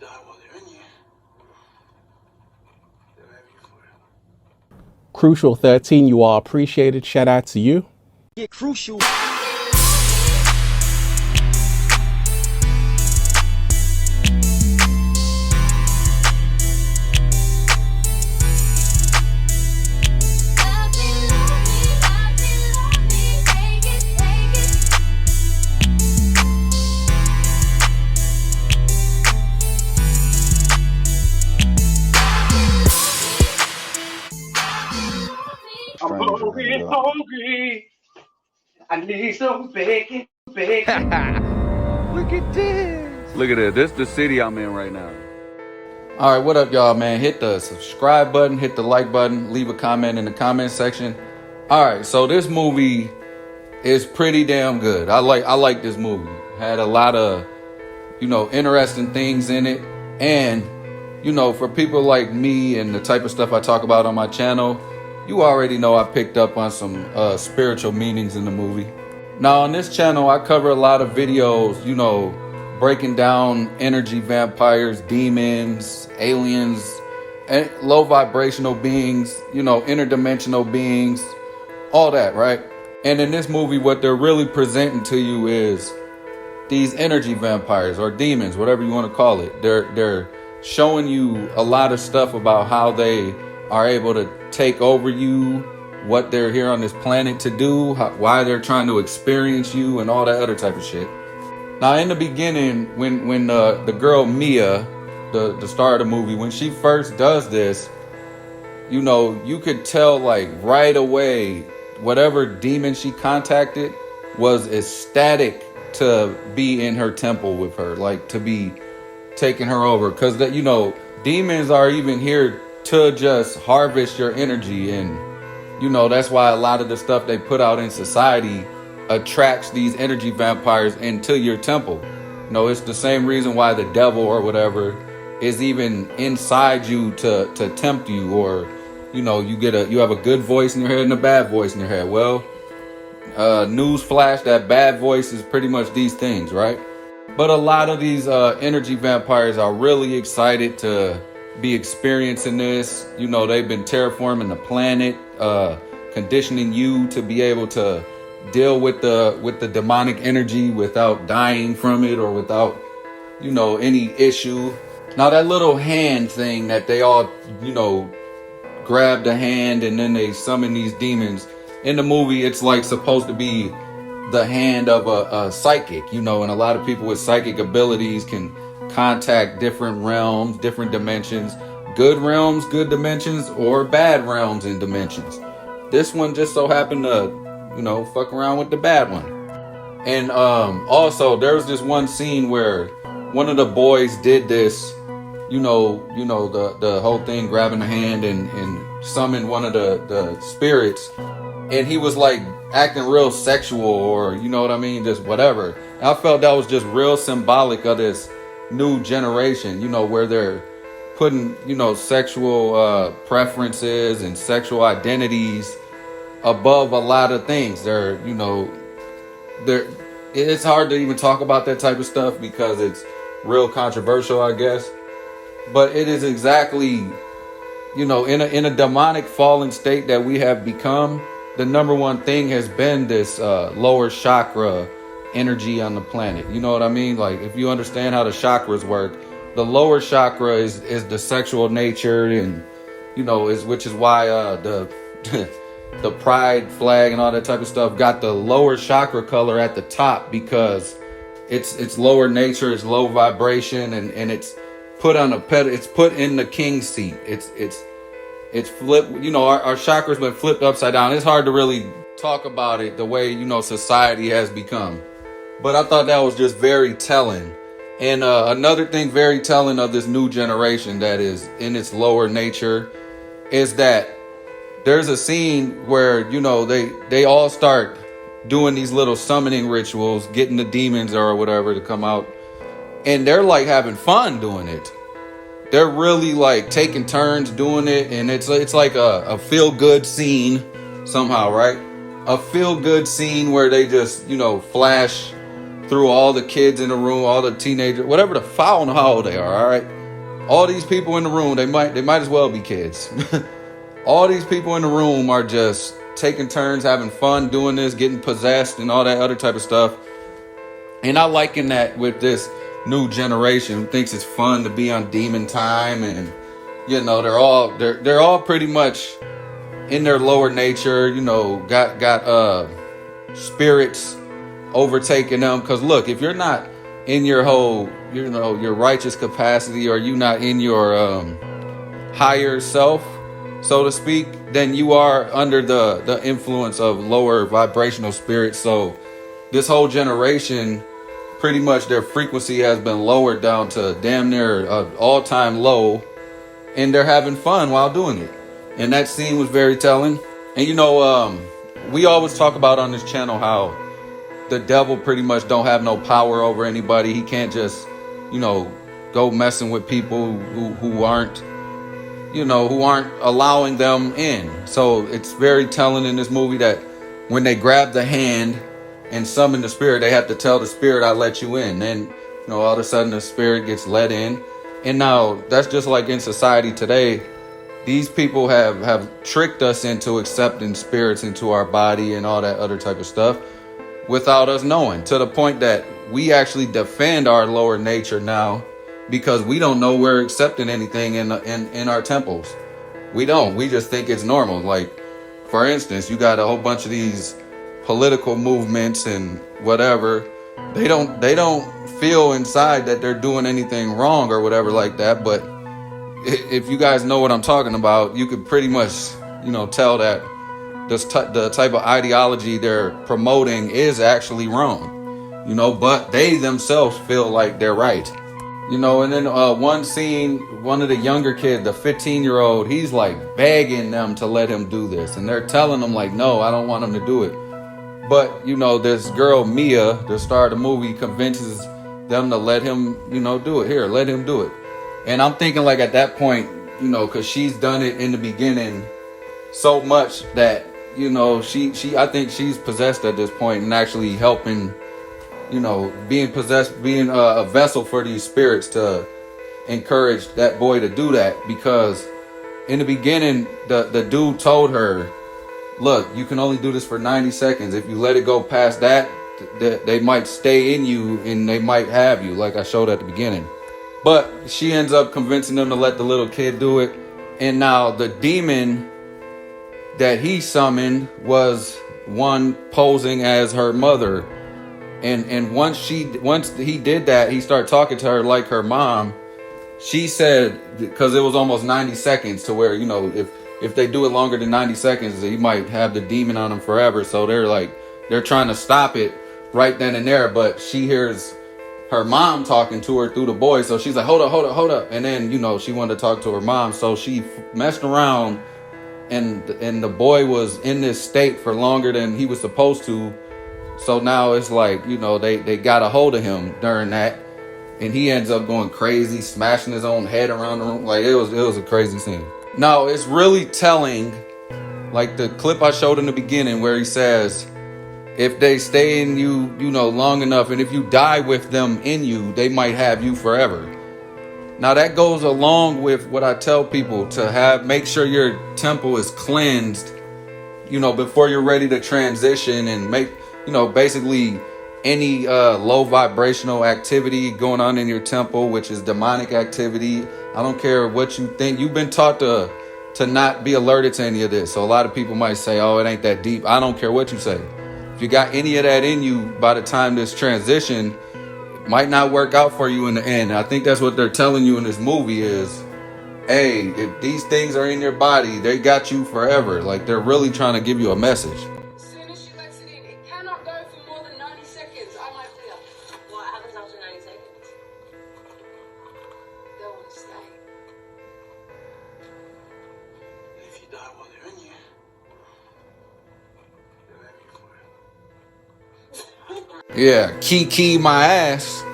die while they're in you. They'll have you for it. Crucial 13, you all appreciate it. Shout out to you. Get crucial. I'm hungry. I need some bacon. Look at this. Look at this. This is the city I'm in right now. All right, what up, y'all, man? Hit the subscribe button, hit the like button, leave a comment in the comment section. All right, so this movie is pretty damn good. I like this movie. Had a lot of, interesting things in it. And, for people like me and the type of stuff I talk about on my channel, you already know I picked up on some spiritual meanings in the movie. Now, on this channel, I cover a lot of videos, breaking down energy vampires, demons, aliens, low vibrational beings, interdimensional beings, all that, right? And in this movie, what they're really presenting to you is these energy vampires or demons, whatever you want to call it. They're showing you a lot of stuff about how they are able to take over you, what they're here on this planet to do, why they're trying to experience you, and all that other type of shit. Now, in the beginning, when the girl Mia, the star of the movie, when she first does this, you could tell like right away, whatever demon she contacted was ecstatic to be in her temple with her, like to be taking her over, because demons are even here to just harvest your energy. And that's why a lot of the stuff they put out in society attracts these energy vampires into your temple. It's the same reason why the devil or whatever is even inside you to tempt you, or you have a good voice in your head and a bad voice in your head. Well, news flash, that bad voice is pretty much these things, right? But a lot of these energy vampires are really excited to be experiencing this. They've been terraforming the planet, conditioning you to be able to deal with the demonic energy without dying from it or without any issue. Now, that little hand thing that they all grab the hand and then they summon these demons in the movie, it's like supposed to be the hand of a psychic, and a lot of people with psychic abilities can contact different realms, different dimensions, good realms, good dimensions, or bad realms and dimensions. This one just so happened to fuck around with the bad one. And also there was this one scene where one of the boys did this, the whole thing, grabbing the hand and summoned one of the spirits, and he was like acting real sexual, or just whatever. And I felt that was just real symbolic of this new generation, where they're putting sexual preferences and sexual identities above a lot of things. It's hard to even talk about that type of stuff because it's real controversial, I guess. But it is exactly, in a demonic fallen state that we have become, the number one thing has been this lower chakra energy on the planet. You know what I mean? Like, if you understand how the chakras work, the lower chakra is the sexual nature, and which is why the pride flag and all that type of stuff got the lower chakra color at the top, because it's lower nature, it's low vibration, and it's put on it's put in the king's seat. It's flipped. Our chakras been flipped upside down. It's hard to really talk about it the way society has become, but I thought that was just very telling. And another thing very telling of this new generation that is in its lower nature is that there's a scene where, they all start doing these little summoning rituals, getting the demons or whatever to come out. And they're like having fun doing it. They're really like taking turns doing it. And it's like a feel good scene somehow, right? A feel good scene where they just, flash through all the kids in the room, all the teenagers, whatever I don't know how old they are, all right? All these people in the room, they might as well be kids. All these people in the room are just taking turns, having fun doing this, getting possessed and all that other type of stuff. And I liken that with this new generation who thinks it's fun to be on demon time, and they're all pretty much in their lower nature, got spirits overtaking them. Because look, if you're not in your whole, your righteous capacity, or you not in your higher self, so to speak, then you are under the influence of lower vibrational spirits. So this whole generation, pretty much their frequency has been lowered down to damn near all-time low, and they're having fun while doing it. And that scene was very telling. And we always talk about on this channel how the devil pretty much don't have no power over anybody. He can't just, go messing with people who aren't allowing them in. So it's very telling in this movie that when they grab the hand and summon the spirit, they have to tell the spirit, I let you in. Then, all of a sudden the spirit gets let in. And now that's just like in society today. These people have tricked us into accepting spirits into our body and all that other type of stuff without us knowing, to the point that we actually defend our lower nature now because we don't know we're accepting anything in our temples. We don't. We just think it's normal. Like, for instance, you got a whole bunch of these political movements and whatever. They don't feel inside that they're doing anything wrong or whatever like that. But if you guys know what I'm talking about, you could pretty much, tell that the type of ideology they're promoting is actually wrong, but they themselves feel like they're right. And then one scene, one of the younger kids, the 15-year-old, he's like begging them to let him do this. And they're telling him like, no, I don't want him to do it. But, this girl, Mia, the star of the movie, convinces them to let him, do it. Here, let him do it. And I'm thinking like at that point, because she's done it in the beginning so much that, I think she's possessed at this point and actually helping, being possessed, being a vessel for these spirits to encourage that boy to do that. Because in the beginning, the dude told her, look, you can only do this for 90 seconds. If you let it go past that, they might stay in you and they might have you, like I showed at the beginning. But she ends up convincing them to let the little kid do it. And now the demon that he summoned was one posing as her mother. And once he did that, he started talking to her like her mom. She said, because it was almost 90 seconds to where, if they do it longer than 90 seconds, he might have the demon on them forever. So they're trying to stop it right then and there. But she hears her mom talking to her through the boy. So she's like, hold up. And then, she wanted to talk to her mom. So she messed around and the boy was in this state for longer than he was supposed to. So now it's like, they got a hold of him during that. And he ends up going crazy, smashing his own head around the room. Like, it was a crazy scene. Now, it's really telling, like the clip I showed in the beginning where he says, if they stay in you, long enough, and if you die with them in you, they might have you forever. Now, that goes along with what I tell people to make sure your temple is cleansed, before you're ready to transition and make, basically any low vibrational activity going on in your temple, which is demonic activity. I don't care what you think. You've been taught to not be alerted to any of this. So a lot of people might say, oh, it ain't that deep. I don't care what you say. If you got any of that in you, by the time this transition, it might not work out for you in the end. I think that's what they're telling you in this movie is, hey, if these things are in your body, they got you forever. Like, they're really trying to give you a message. As soon as she lets it in, it cannot go for more than 90 seconds. I might clear. What happens after 90 seconds? They want to stay. If you die while they're in you, they're ready for it. Yeah, key my ass.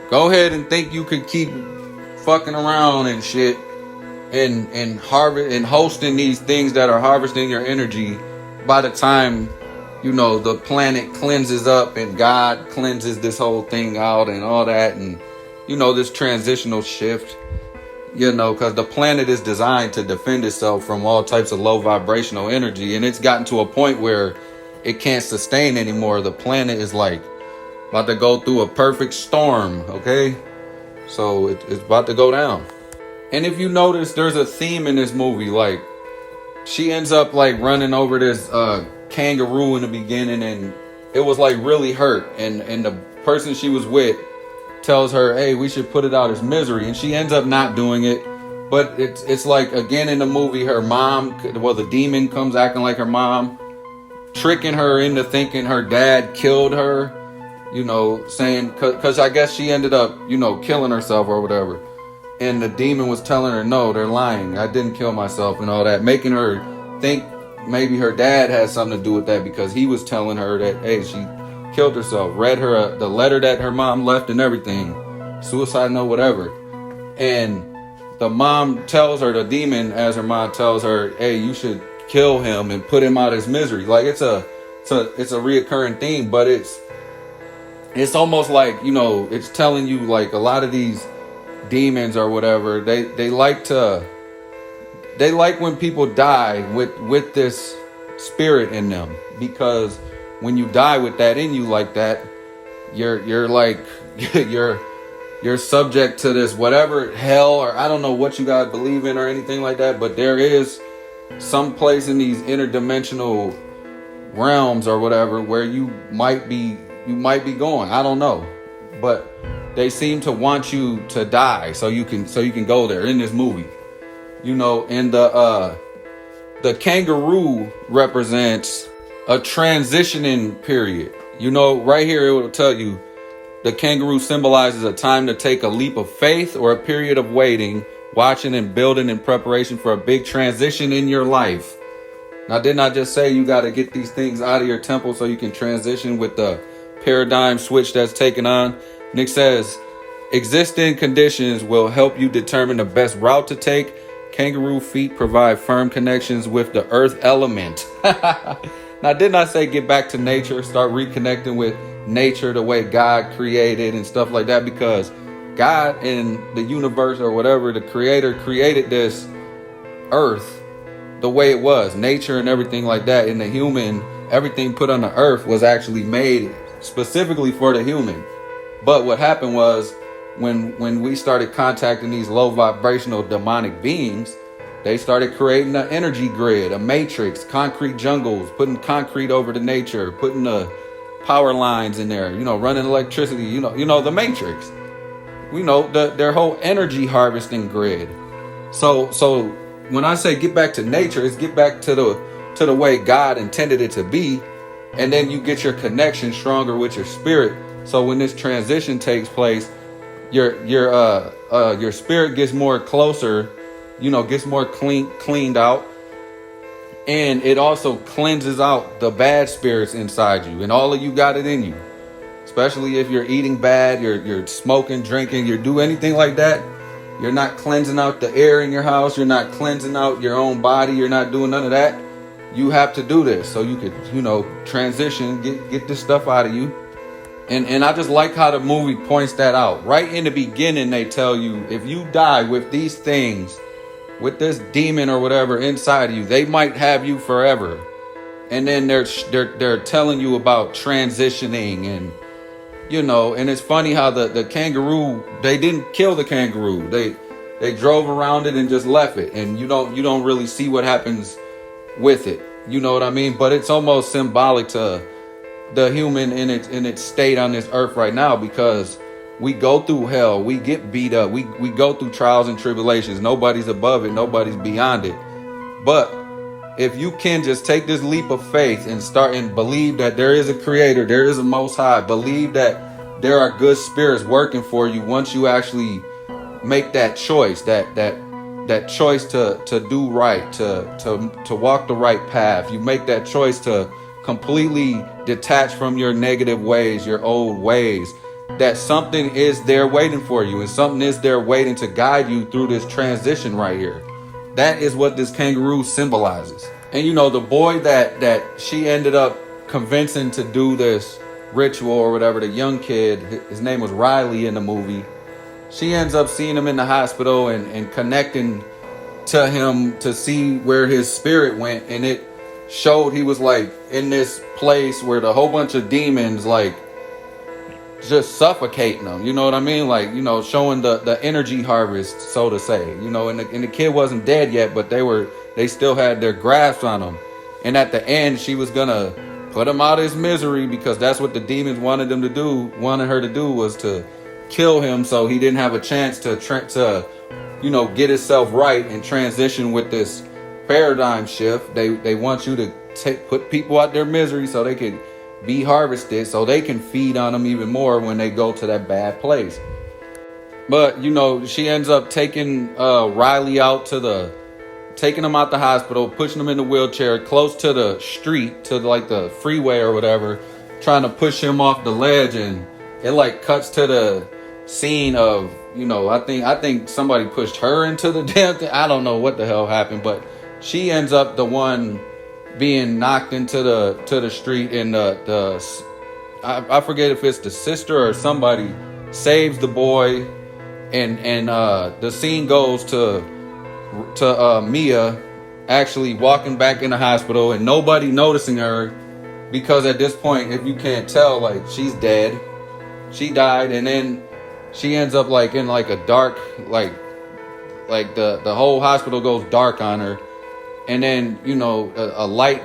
Go ahead and think you could keep fucking around and shit and hosting these things that are harvesting your energy. By the time you know, the planet cleanses up and God cleanses this whole thing out and all that. And, you know, this transitional shift, you know, because the planet is designed to defend itself from all types of low vibrational energy. And it's gotten to a point where it can't sustain anymore. The planet is like about to go through a perfect storm. Okay. So it's about to go down. And if you notice, there's a theme in this movie. Like, she ends up like running over this kangaroo in the beginning, and it was like really hurt. And the person she was with tells her, hey, we should put it out as misery. And she ends up not doing it. But it's like, again, in the movie, her mom, well, the demon comes acting like her mom, tricking her into thinking her dad killed her, you know, saying, because I guess she ended up, you know, killing herself or whatever. And the demon was telling her, no, they're lying. I didn't kill myself and all that, making her think maybe her dad has something to do with that, because he was telling her that, hey, she killed herself, read her the letter that her mom left and everything, suicide note, whatever. And the mom tells her, the demon as her mom tells her, hey, you should kill him and put him out of his misery. Like, it's a reoccurring theme, but it's almost like, you know, it's telling you, like, a lot of these demons or whatever, they like when people die with this spirit in them, because when you die with that in you like that, you're like you're subject to this whatever hell, or I don't know what you guys believe in or anything like that, but there is some place in these interdimensional realms or whatever where you might be going. I don't know, but they seem to want you to die so you can go there in this movie, you know. And the kangaroo represents a transitioning period. You know, right here it will tell you the kangaroo symbolizes a time to take a leap of faith or a period of waiting, watching and building in preparation for a big transition in your life. Now, didn't I just say you got to get these things out of your temple so you can transition with the paradigm switch that's taken on? Nick says, existing conditions will help you determine the best route to take. Kangaroo feet provide firm connections with the earth element. Now, didn't I say get back to nature, start reconnecting with nature the way God created and stuff like that? Because God in the universe or whatever, the creator created this earth the way it was, nature and everything like that. And the human, everything put on the earth was actually made specifically for the human. But what happened was when we started contacting these low vibrational demonic beings, they started creating an energy grid, a matrix, concrete jungles, putting concrete over the nature, putting the power lines in there, you know, running electricity, you know, the matrix, you know, their whole energy harvesting grid. So when I say get back to nature, it's get back to the way God intended it to be. And then you get your connection stronger with your spirit. So when this transition takes place, your spirit gets more closer, you know, gets more cleaned out. And it also cleanses out the bad spirits inside you. And all of you got it in you. Especially if you're eating bad, you're smoking, drinking, you do anything like that. You're not cleansing out the air in your house. You're not cleansing out your own body. You're not doing none of that. You have to do this so you could, you know, transition, get this stuff out of you. And I just like how the movie points that out. Right in the beginning, they tell you, if you die with these things, with this demon or whatever inside of you, they might have you forever. And then they're telling you about transitioning, and you know, and it's funny how the kangaroo, they didn't kill the kangaroo. They drove around it and just left it. And you don't really see what happens with it. You know what I mean? But it's almost symbolic to the human in its state on this earth right now, because we go through hell, we get beat up, we go through trials and tribulations. Nobody's above it, nobody's beyond it. But if you can just take this leap of faith and start and believe that there is a creator, there is a most high, believe that there are good spirits working for you once you actually make that choice, that choice to do right, to walk the right path. You make that choice to completely detach from your negative ways, your old ways, that something is there waiting for you, and something is there waiting to guide you through this transition right here. That is what this kangaroo symbolizes. And you know, the boy that she ended up convincing to do this ritual or whatever, the young kid, his name was Riley in the movie, she ends up seeing him in the hospital and connecting to him to see where his spirit went. And it showed he was like in this place where the whole bunch of demons like just suffocating them, you know what I mean? Like, you know, showing the energy harvest, so to say, you know, and the kid wasn't dead yet, but they still had their grasp on him. And at the end, she was gonna put him out of his misery, because that's what the demons wanted her to do was to kill him, so he didn't have a chance to you know, get himself right and transition with this paradigm shift. They want you to put people out their misery so they could be harvested, so they can feed on them even more when they go to that bad place. But, you know, she ends up taking Riley taking him out the hospital, pushing him in the wheelchair close to the street, to like the freeway or whatever, trying to push him off the ledge. And it like cuts to the scene of, you know, I think somebody pushed her into the damn thing. I don't know what the hell happened, but she ends up the one being knocked into the street, and I forget if it's the sister or somebody saves the boy, and the scene goes to Mia actually walking back in the hospital and nobody noticing her, because at this point, if you can't tell, like, she's dead, she died. And then she ends up like in like a dark, like the whole hospital goes dark on her. And then, you know, a light,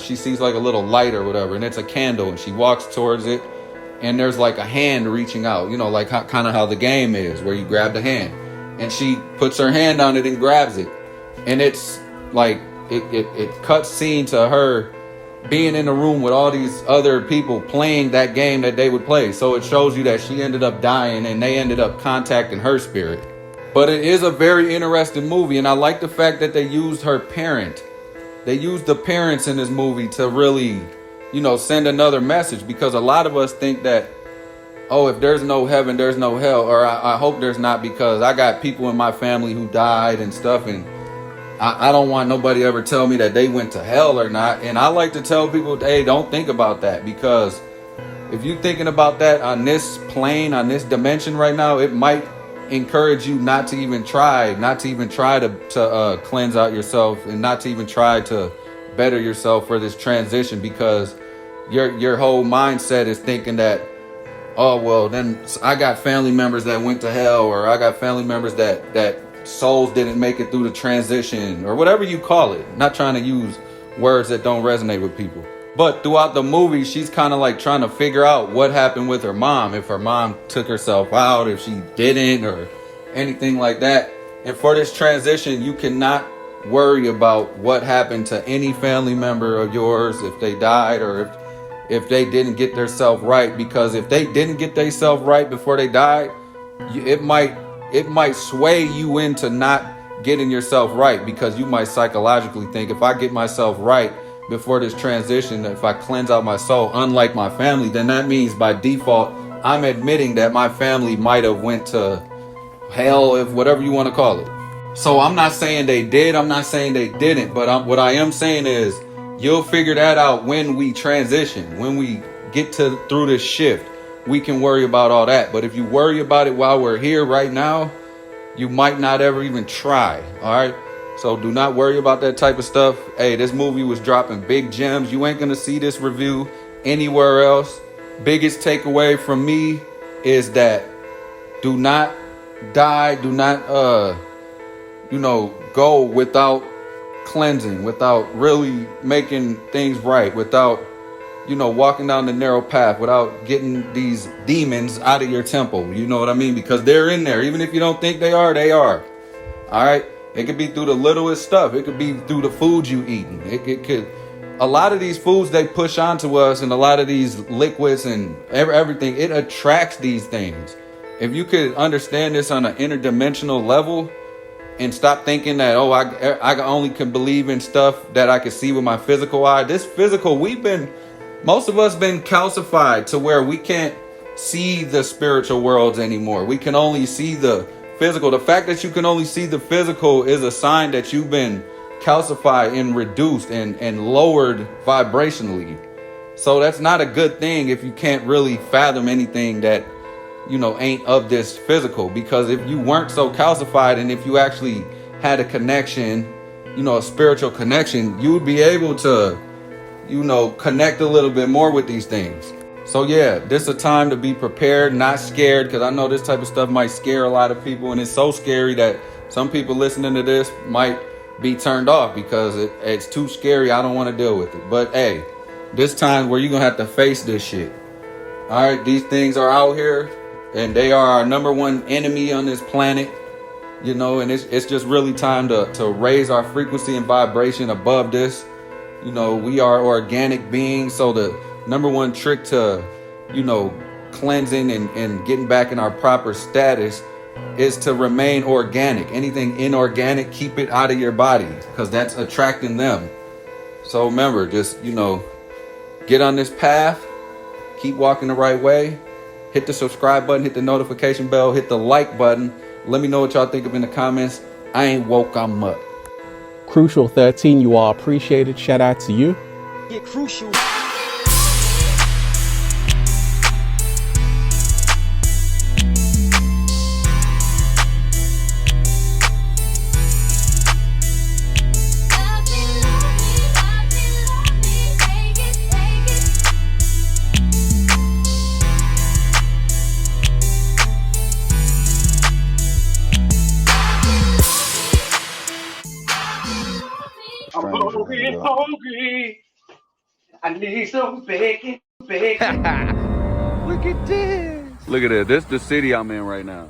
she sees like a little light or whatever, and it's a candle, and she walks towards it, and there's like a hand reaching out, you know, like kind of how the game is, where you grab the hand, and she puts her hand on it and grabs it. And it's like, it cuts scene to her being in the room with all these other people playing that game that they would play. So it shows you that she ended up dying, and they ended up contacting her spirit. But it is a very interesting movie, and I like the fact that they used her parent. They used the parents in this movie to really, you know, send another message, because a lot of us think that, oh, if there's no heaven, there's no hell, or I hope there's not, because I got people in my family who died and stuff, and I don't want nobody ever tell me that they went to hell or not. And I like to tell people, hey, don't think about that, because if you're thinking about that on this plane, on this dimension right now, it might encourage you not to even try to cleanse out yourself, and not to even try to better yourself for this transition, because your whole mindset is thinking that, oh, well, then I got family members that went to hell, or I got family members that souls didn't make it through the transition, or whatever you call it. Not trying to use words that don't resonate with people. But throughout the movie, she's kind of like trying to figure out what happened with her mom, if her mom took herself out, if she didn't, or anything like that. And for this transition, you cannot worry about what happened to any family member of yours, if they died, or if they didn't get themselves right. Because if they didn't get themselves right before they died, it might sway you into not getting yourself right, because you might psychologically think, if I get myself right before this transition, if I cleanse out my soul, unlike my family, then that means by default I'm admitting that my family might have went to hell, if whatever you want to call it. So I'm not saying they did, I'm not saying they didn't, but what I am saying is, you'll figure that out when we transition, when we get through this shift. We can worry about all that. But if you worry about it while we're here right now, you might not ever even try. All right. So do not worry about that type of stuff. Hey, this movie was dropping big gems. You ain't going to see this review anywhere else. Biggest takeaway from me is that do not die. Do not, go without cleansing, without really making things right, without, walking down the narrow path, without getting these demons out of your temple. You know what I mean? Because they're in there. Even if you don't think they are, they are. All right. It could be through the littlest stuff. It could be through the food you eating. It could. A lot of these foods they push onto us, and a lot of these liquids and everything, it attracts these things. If you could understand this on an interdimensional level and stop thinking that, I only can believe in stuff that I can see with my physical eye. This physical, most of us been calcified to where we can't see the spiritual worlds anymore. We can only see the physical. The fact that you can only see the physical is a sign that you've been calcified and reduced and lowered vibrationally. So that's not a good thing if you can't really fathom anything that, you know, ain't of this physical. Because if you weren't so calcified, and if you actually had a connection, you know, a spiritual connection, you would be able to, you know, connect a little bit more with these things. So yeah, this is a time to be prepared, not scared, because I know this type of stuff might scare a lot of people, and it's so scary that some people listening to this might be turned off because it's too scary. I don't want to deal with it. But hey, this time where you're gonna have to face this shit. All right, these things are out here, and they are our number one enemy on this planet. You know, and it's just really time to raise our frequency and vibration above this. You know, we are organic beings, so the number one trick to, you know, cleansing and getting back in our proper status is to remain organic. Anything inorganic, keep it out of your body, because that's attracting them. So remember, just, you know, get on this path, keep walking the right way, hit the subscribe button, hit the notification bell, hit the like button. Let me know what y'all think of in the comments. I ain't woke, I'm up. Crucial 13, you are appreciated. Shout out to you. Yeah, crucial. I'm hungry. I need some bacon. Look at this. Look at it. This is the city I'm in right now.